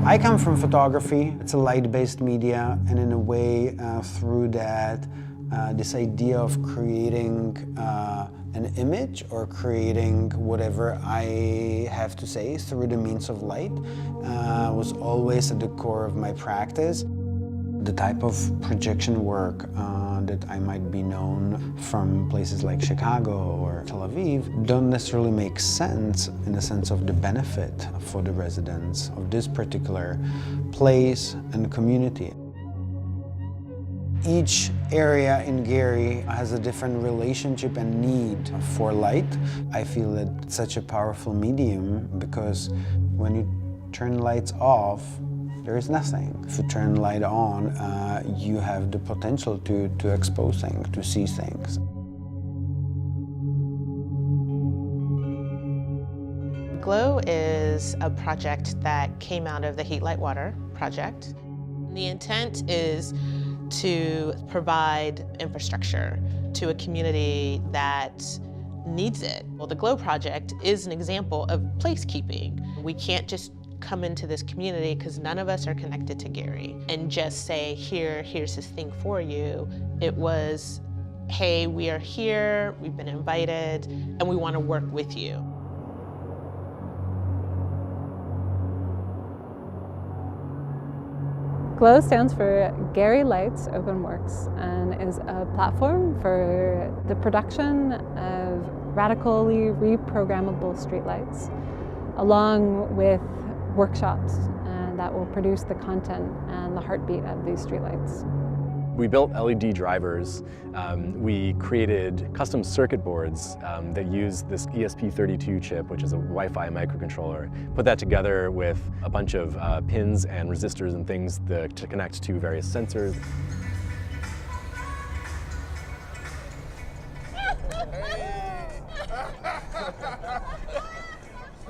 I come from photography. It's a light-based media, and in a way, through that, this idea of creating an image or creating whatever I have to say through the means of light was always at the core of my practice. The type of projection work that I might be known from places like Chicago or Tel Aviv don't necessarily make sense in the sense of the benefit for the residents of this particular place and community. Each area in Gary has a different relationship and need for light. I feel that it's such a powerful medium because when you turn lights off, there is nothing. If you turn light on, you have the potential to expose things, to see things. GLOW is a project that came out of the Heat Light Water project. The intent is to provide infrastructure to a community that needs it. Well, the GLOW project is an example of placekeeping. We can't just come into this community because none of us are connected to Gary and just say, here's this thing for you. It was, hey, we are here, we've been invited, and we want to work with you. GLOW stands for Gary Lights Open Works and is a platform for the production of radically reprogrammable streetlights, along with workshops that will produce the content and the heartbeat of these streetlights. We built LED drivers. We created custom circuit boards that use this ESP32 chip, which is a Wi-Fi microcontroller. Put that together with a bunch of pins and resistors and things to connect to various sensors.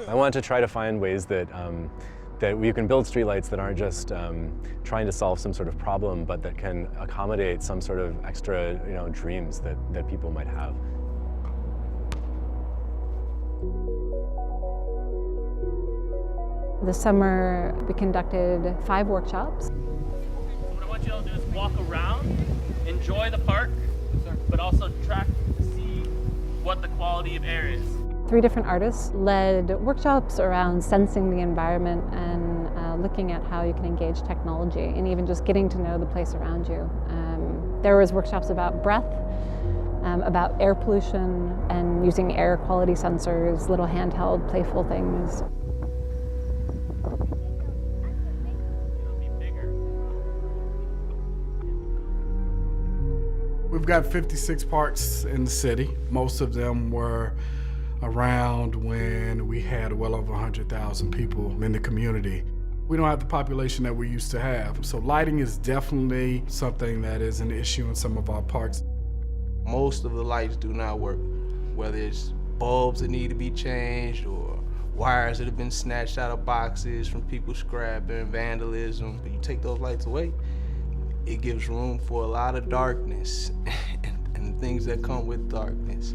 I wanted to try to find ways that that we can build streetlights that aren't just trying to solve some sort of problem, but that can accommodate some sort of extra, dreams that people might have. This summer, we conducted 5 workshops. What I want you all to do is walk around, enjoy the park, but also track to see what the quality of air is. 3 different artists led workshops around sensing the environment and looking at how you can engage technology and even just getting to know the place around you. There was workshops about breath, about air pollution and using air quality sensors, little handheld, playful things. We've got 56 parks in the city. Most of them were around when we had well over 100,000 people in the community. We don't have the population that we used to have. So lighting is definitely something that is an issue in some of our parks. Most of the lights do not work, whether it's bulbs that need to be changed or wires that have been snatched out of boxes from people scrapping, vandalism. When you take those lights away, it gives room for a lot of darkness and things that come with darkness.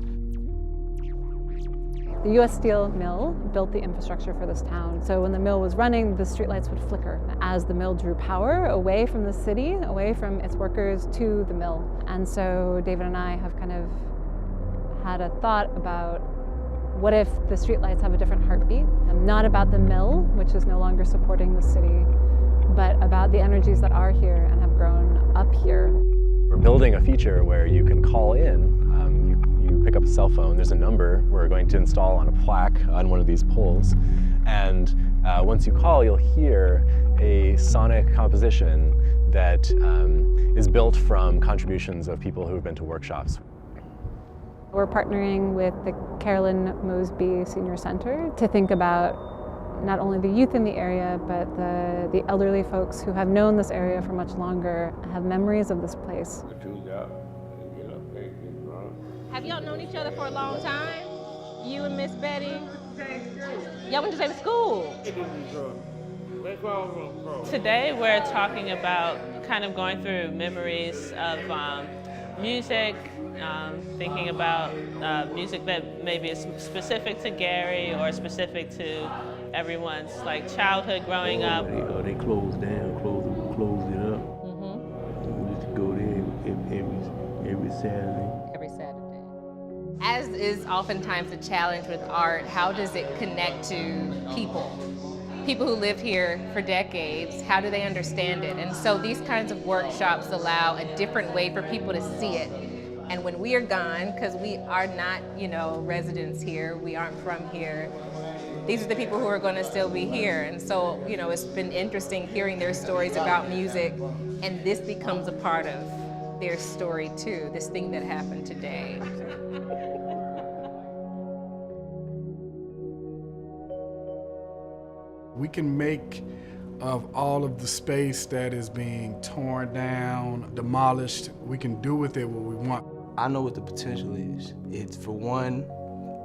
The U.S. Steel mill built the infrastructure for this town. So when the mill was running, the streetlights would flicker as the mill drew power away from the city, away from its workers to the mill. And so David and I have kind of had a thought about what if the streetlights have a different heartbeat? Not about the mill, which is no longer supporting the city, but about the energies that are here and have grown up here. We're building a feature where you can call in. You pick up a cell phone, there's a number we're going to install on a plaque on one of these poles. And once you call, you'll hear a sonic composition that is built from contributions of people who have been to workshops. We're partnering with the Carolyn Mosby Senior Center to think about not only the youth in the area, but the elderly folks who have known this area for much longer, have memories of this place. Have y'all known each other for a long time? You and Miss Betty? Y'all went to the same school? Today we're talking about kind of going through memories of music, thinking about music that maybe is specific to Gary or specific to everyone's like childhood growing up. They closed down, closed it up. We used to go there every Saturday. Every Saturday. As is oftentimes the challenge with art, how does it connect to people? People who lived here for decades, how do they understand it? And so these kinds of workshops allow a different way for people to see it. And when we are gone, because we are not, residents here, we aren't from here, these are the people who are going to still be here. And so, it's been interesting hearing their stories about music, and this becomes a part of their story too, this thing that happened today. We can make of all of the space that is being torn down, demolished, we can do with it what we want. I know what the potential is. It's, for one,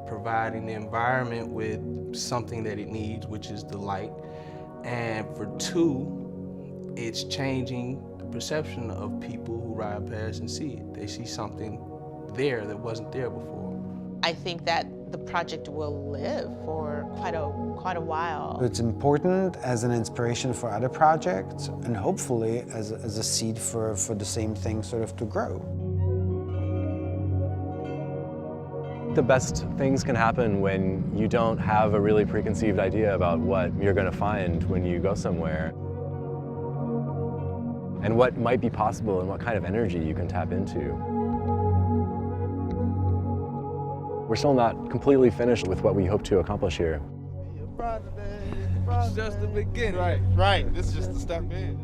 providing the environment with something that it needs, which is the light. And for two, it's changing the perception of people who ride past and see it. They see something there that wasn't there before. I think that the project will live for quite a while. It's important as an inspiration for other projects, and hopefully as a seed for the same thing sort of to grow. The best things can happen when you don't have a really preconceived idea about what you're going to find when you go somewhere, and what might be possible and what kind of energy you can tap into. We're still not completely finished with what we hope to accomplish here. It's just the beginning. Right. This is just the step in.